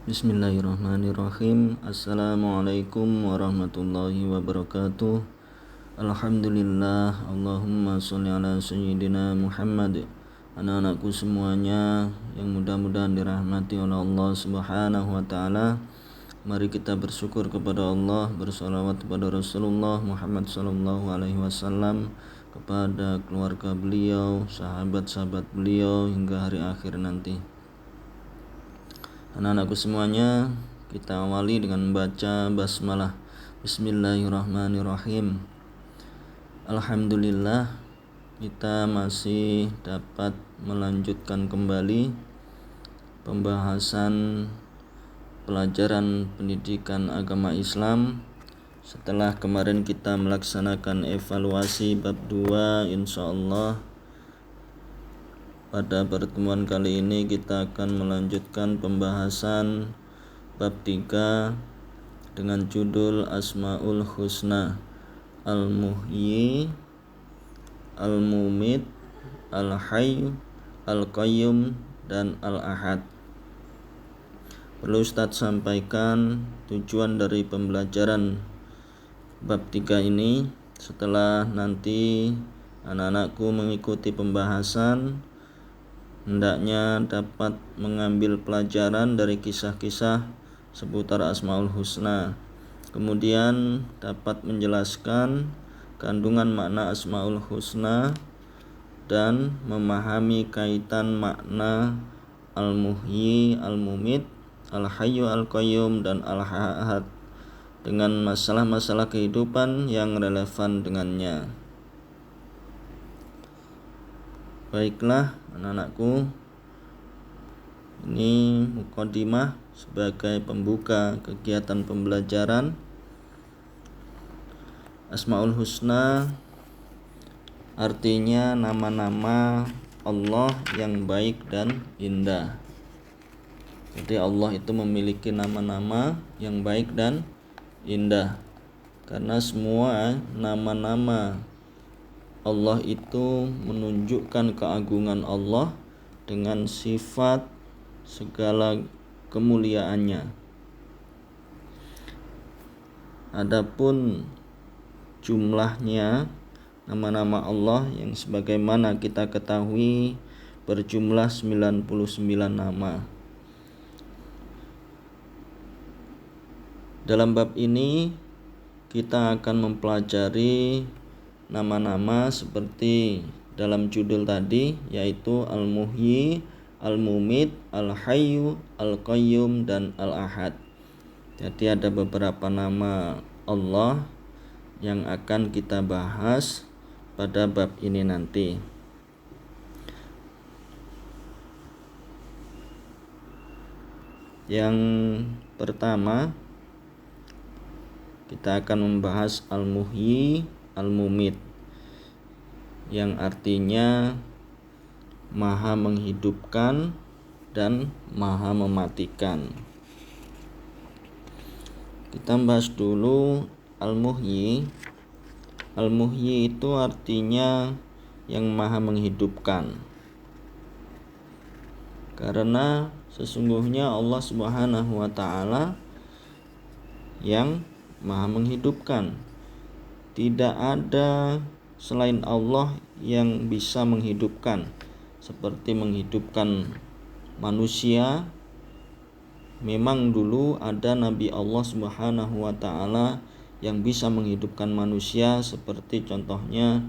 Bismillahirrahmanirrahim. Assalamualaikum warahmatullahi wabarakatuh. Alhamdulillah. Allahumma sholli ala sayyidina Muhammad. Anak-anakku semuanya yang mudah-mudahan dirahmati oleh Allah Subhanahu wa taala. Mari kita bersyukur kepada Allah, bersalawat kepada Rasulullah Muhammad sallallahu alaihi wasallam, kepada keluarga beliau, sahabat-sahabat beliau hingga hari akhir nanti. Anak-anakku semuanya, kita awali dengan membaca basmalah. Bismillahirrahmanirrahim. Alhamdulillah, kita masih dapat melanjutkan kembali pembahasan pelajaran pendidikan agama Islam. Setelah kemarin kita melaksanakan evaluasi bab 2, insyaallah pada pertemuan kali ini kita akan melanjutkan pembahasan bab 3 dengan judul Asmaul Husna, Al-Muhyi, Al-Mumit, Al-Hayy, Al-Qayyum, dan Al-Ahad. Perlu Ustadz sampaikan tujuan dari pembelajaran bab 3 ini. Setelah nanti anak-anakku mengikuti pembahasan, hendaknya dapat mengambil pelajaran dari kisah-kisah seputar Asmaul Husna, kemudian dapat menjelaskan kandungan makna Asmaul Husna dan memahami kaitan makna Al-Muhyi, Al-Mumit, Al-Hayyu, Al-Qayyum, dan Al-Ahad dengan masalah-masalah kehidupan yang relevan dengannya. Baiklah anak-anakku, ini mukadimah sebagai pembuka kegiatan pembelajaran. Asmaul Husna artinya nama-nama Allah yang baik dan indah. Jadi Allah itu memiliki nama-nama yang baik dan indah, karena semua nama-nama Allah itu menunjukkan keagungan Allah dengan sifat segala kemuliaannya. Adapun jumlahnya nama-nama Allah yang sebagaimana kita ketahui berjumlah 99 nama. Dalam bab ini kita akan mempelajari nama-nama seperti dalam judul tadi, yaitu Al-Muhyi, Al-Mumit, Al-Hayyu, Al-Qayyum, dan Al-Ahad. Jadi ada beberapa nama Allah yang akan kita bahas pada bab ini nanti. Yang pertama, kita akan membahas Al-Muhyi, Al-Mumit, yang artinya maha menghidupkan dan maha mematikan. Kita bahas dulu Al-Muhyi. Al-Muhyi itu artinya yang maha menghidupkan, karena sesungguhnya Allah Subhanahu wa taala yang maha menghidupkan. Tidak ada selain Allah yang bisa menghidupkan, seperti menghidupkan manusia. Memang dulu ada Nabi Allah Subhanahu wa taala yang bisa menghidupkan manusia, seperti contohnya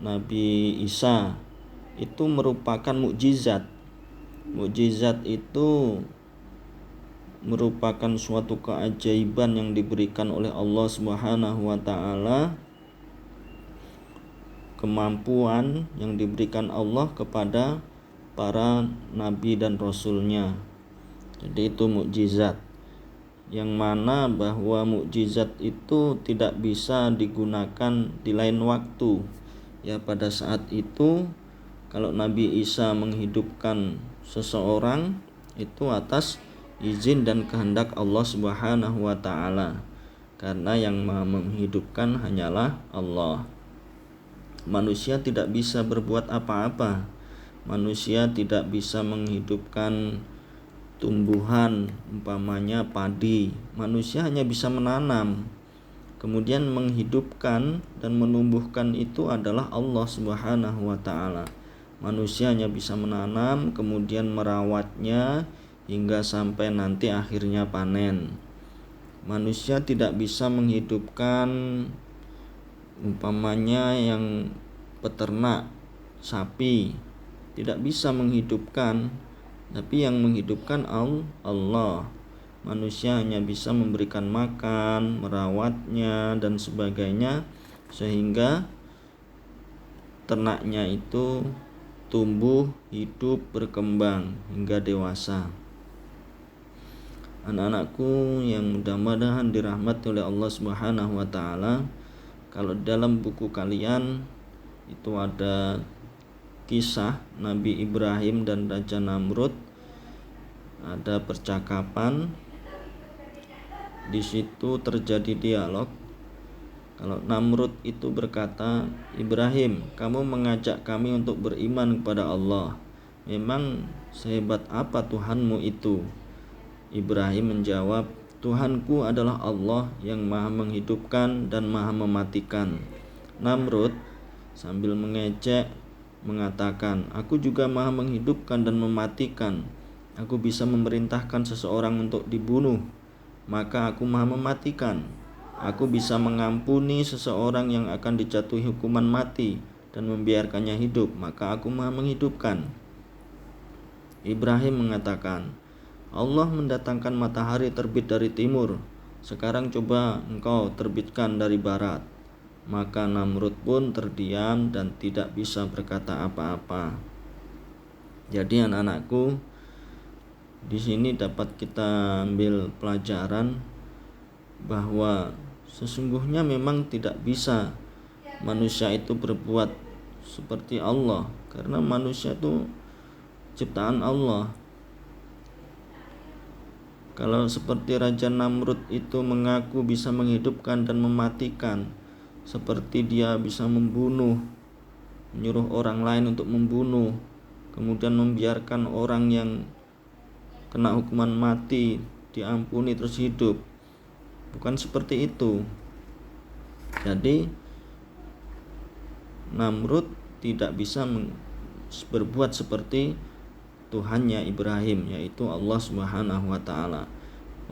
Nabi Isa. Itu merupakan mukjizat. Mukjizat itu merupakan suatu keajaiban yang diberikan oleh Allah Subhanahu wa taala, kemampuan yang diberikan Allah kepada para nabi dan rasulnya. Jadi itu mukjizat, yang mana bahwa mukjizat itu tidak bisa digunakan di lain waktu. Ya, pada saat itu kalau Nabi Isa menghidupkan seseorang itu atas izin dan kehendak Allah Subhanahu wa taala, karena yang menghidupkan hanyalah Allah. Manusia tidak bisa berbuat apa-apa. Manusia tidak bisa menghidupkan tumbuhan, umpamanya padi. Manusia hanya bisa menanam, kemudian menghidupkan dan menumbuhkan itu adalah Allah Subhanahu wa taala. Manusia hanya bisa menanam, kemudian merawatnya hingga sampai nanti akhirnya panen. Manusia tidak bisa menghidupkan umpamanya yang peternak sapi, tidak bisa menghidupkan, tapi yang menghidupkan Allah. Manusia hanya bisa memberikan makan, merawatnya dan sebagainya, sehingga ternaknya itu tumbuh, hidup, berkembang hingga dewasa. Anak-anakku yang mudah-mudahan dirahmati oleh Allah Subhanahu wa taala, kalau dalam buku kalian itu ada kisah Nabi Ibrahim dan Raja Namrud, ada percakapan. Di situ terjadi dialog. Kalau Namrud itu berkata, "Ibrahim, kamu mengajak kami untuk beriman kepada Allah. Memang sehebat apa Tuhanmu itu?" Ibrahim menjawab, "Tuhanku adalah Allah yang maha menghidupkan dan maha mematikan." Namrud sambil mengejek mengatakan, "Aku juga maha menghidupkan dan mematikan. Aku bisa memerintahkan seseorang untuk dibunuh, maka aku maha mematikan. Aku bisa mengampuni seseorang yang akan dijatuhi hukuman mati dan membiarkannya hidup, maka aku maha menghidupkan." Ibrahim mengatakan, "Allah mendatangkan matahari terbit dari timur. Sekarang coba engkau terbitkan dari barat." Maka Namrud pun terdiam dan tidak bisa berkata apa-apa. Jadi anak-anakku, di sini dapat kita ambil pelajaran bahwa sesungguhnya memang tidak bisa manusia itu berbuat seperti Allah, karena manusia itu ciptaan Allah. Kalau seperti Raja Namrud itu mengaku bisa menghidupkan dan mematikan, seperti dia bisa membunuh, menyuruh orang lain untuk membunuh, kemudian membiarkan orang yang kena hukuman mati diampuni terus hidup. Bukan seperti itu. Jadi Namrud tidak bisa berbuat seperti Tuhannya Ibrahim, yaitu Allah Subhanahu wa taala.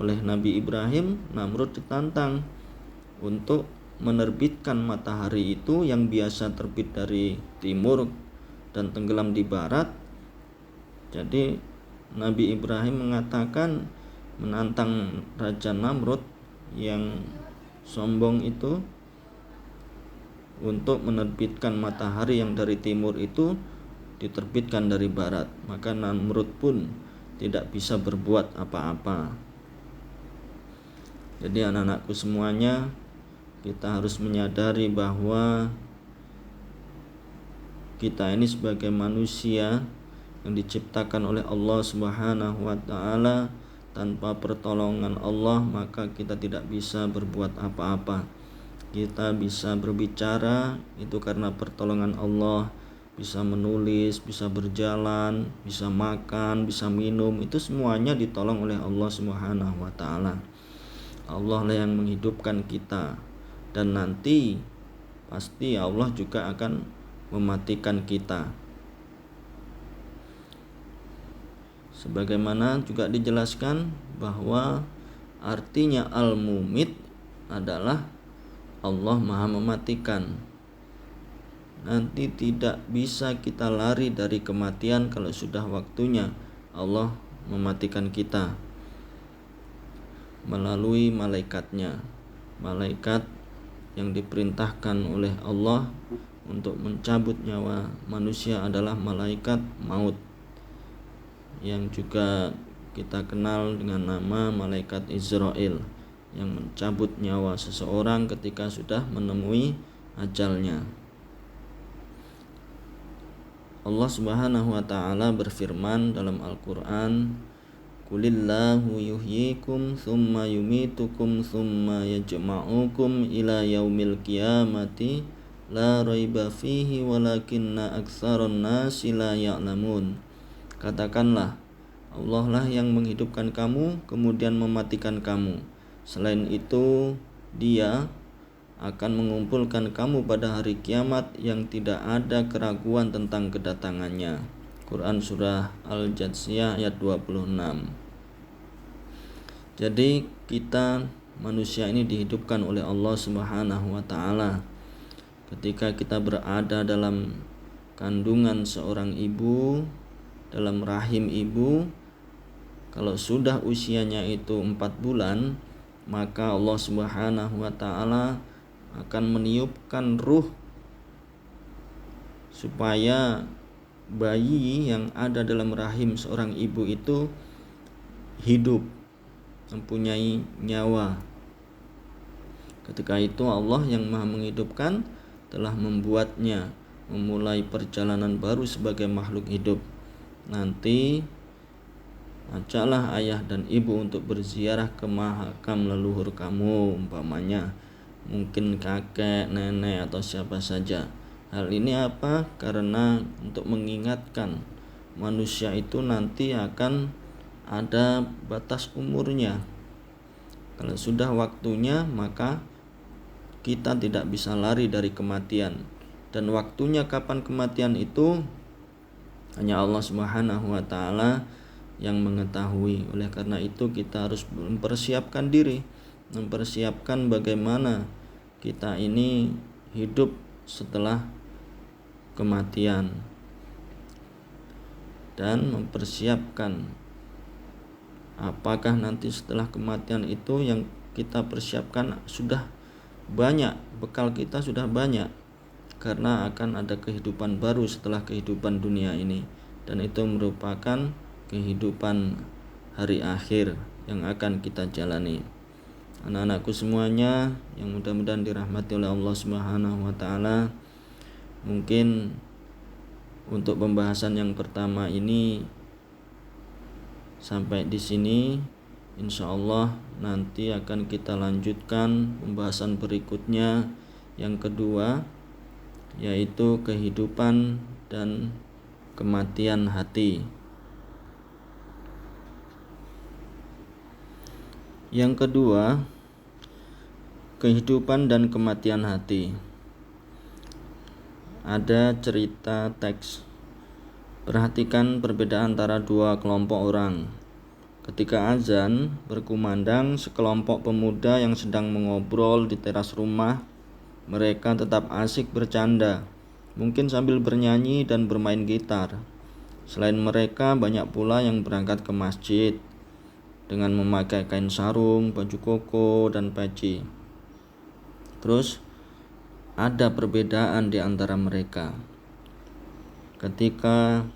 Oleh Nabi Ibrahim, Namrud ditantang untuk menerbitkan matahari itu yang biasa terbit dari timur dan tenggelam di barat. Jadi Nabi Ibrahim mengatakan, menantang Raja Namrud yang sombong itu untuk menerbitkan matahari yang dari timur itu diterbitkan dari barat. Maka Namrud pun tidak bisa berbuat apa-apa. Jadi anak-anakku semuanya, kita harus menyadari bahwa kita ini sebagai manusia yang diciptakan oleh Allah Subhanahu wa taala, tanpa pertolongan Allah maka kita tidak bisa berbuat apa-apa. Kita bisa berbicara itu karena pertolongan Allah, bisa menulis, bisa berjalan, bisa makan, bisa minum, itu semuanya ditolong oleh Allah Subhanahu wa taala. Allah lah yang menghidupkan kita, dan nanti pasti Allah juga akan mematikan kita. Sebagaimana juga dijelaskan bahwa artinya al-mumit adalah Allah maha mematikan. Nanti tidak bisa kita lari dari kematian kalau sudah waktunya Allah mematikan kita melalui malaikatnya. Malaikat yang diperintahkan oleh Allah untuk mencabut nyawa manusia adalah malaikat maut, yang juga kita kenal dengan nama malaikat Israel, yang mencabut nyawa seseorang ketika sudah menemui ajalnya. Allah Subhanahu wa taala berfirman dalam Al-Qur'an, "Qulillahu yuhyikum tsumma yumitukum tsumma yajma'ukum ila yaumil qiyamati la raiba fihi walakinna aktsaron nasi la ya'lamun." Katakanlah, Allah lah yang menghidupkan kamu kemudian mematikan kamu. Selain itu, Dia akan mengumpulkan kamu pada hari kiamat yang tidak ada keraguan tentang kedatangannya. Quran Surah Al-Jathiyah ayat 26. Jadi kita manusia ini dihidupkan oleh Allah Subhanahu wa taala. Ketika kita berada dalam kandungan seorang ibu, dalam rahim ibu, kalau sudah usianya itu 4 bulan, maka Allah Subhanahu wa taala akan meniupkan ruh supaya bayi yang ada dalam rahim seorang ibu itu hidup, mempunyai nyawa. Ketika itu Allah yang Maha menghidupkan telah membuatnya memulai perjalanan baru sebagai makhluk hidup. Nanti ajaklah ayah dan ibu untuk berziarah ke makam leluhur kamu, umpamanya mungkin kakek, nenek atau siapa saja. Hal ini apa? Karena untuk mengingatkan manusia itu nanti akan ada batas umurnya. Kalau sudah waktunya, maka kita tidak bisa lari dari kematian. Dan waktunya kapan kematian itu hanya Allah Subhanahu wa taala yang mengetahui. Oleh karena itu kita harus mempersiapkan diri, mempersiapkan bagaimana kita ini hidup setelah kematian, dan mempersiapkan apakah nanti setelah kematian itu yang kita persiapkan sudah banyak, bekal kita sudah banyak, karena akan ada kehidupan baru setelah kehidupan dunia ini, dan itu merupakan kehidupan hari akhir yang akan kita jalani. Anak-anakku semuanya yang mudah-mudahan dirahmati oleh Allah Subhanahu wa taala, mungkin untuk pembahasan yang pertama ini sampai di sini. Insyaallah nanti akan kita lanjutkan pembahasan berikutnya yang kedua, yaitu kehidupan dan kematian hati. Yang kedua, kehidupan dan kematian hati. Ada cerita teks. Perhatikan perbedaan antara dua kelompok orang. Ketika azan berkumandang, sekelompok pemuda yang sedang mengobrol di teras rumah, mereka tetap asik bercanda, mungkin sambil bernyanyi dan bermain gitar. Selain mereka, banyak pula yang berangkat ke masjid dengan memakai kain sarung, baju koko, dan peci. Terus ada perbedaan di antara mereka. Ketika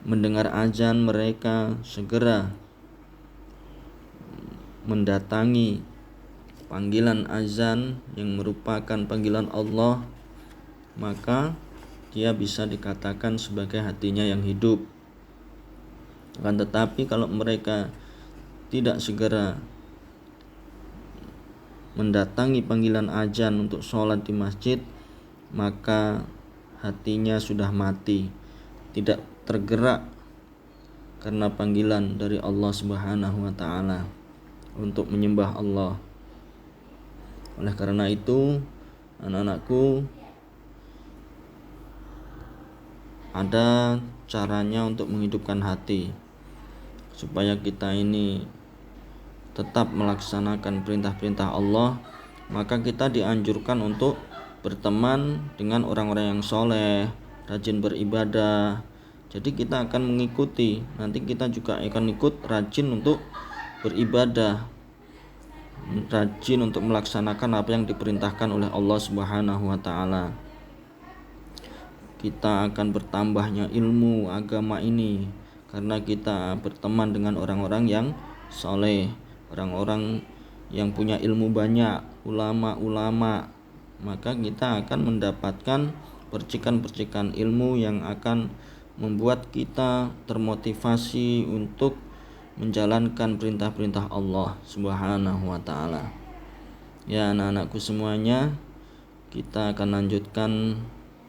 mendengar azan, mereka segera mendatangi panggilan azan yang merupakan panggilan Allah, maka dia bisa dikatakan sebagai hatinya yang hidup. Akan tetapi kalau mereka tidak segera mendatangi panggilan azan untuk sholat di masjid, maka hatinya sudah mati, tidak tergerak karena panggilan dari Allah Subhanahu wa taala untuk menyembah Allah. Oleh karena itu, anak-anakku, ada caranya untuk menghidupkan hati supaya kita ini tetap melaksanakan perintah-perintah Allah. Maka kita dianjurkan untuk berteman dengan orang-orang yang soleh, rajin beribadah. Jadi kita akan mengikuti, nanti kita juga akan ikut rajin untuk beribadah, rajin untuk melaksanakan apa yang diperintahkan oleh Allah Subhanahu wa taala. Kita akan bertambahnya ilmu agama ini karena kita berteman dengan orang-orang yang soleh, orang-orang yang punya ilmu banyak, ulama-ulama. Maka kita akan mendapatkan percikan-percikan ilmu yang akan membuat kita termotivasi untuk menjalankan perintah-perintah Allah Subhanahu wa taala. Ya anak-anakku semuanya, kita akan lanjutkan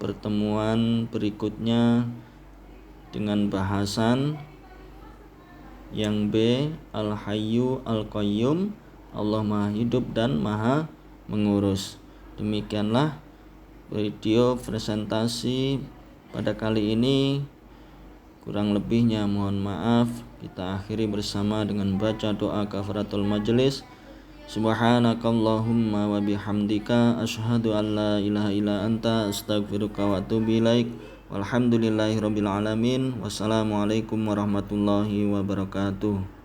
pertemuan berikutnya dengan bahasan Yang B, Al-Hayyu Al-Qayyum, Allah Maha Hidup dan Maha Mengurus. Demikianlah video presentasi pada kali ini. Kurang lebihnya mohon maaf. Kita akhiri bersama dengan baca doa kafaratul majelis. Subhanakallahumma wa bihamdika asyhadu an la ilaha illa anta astaghfiruka wa atubu ilaik. Walhamdulillahirabbil alamin. Wassalamualaikum warahmatullahi wabarakatuh.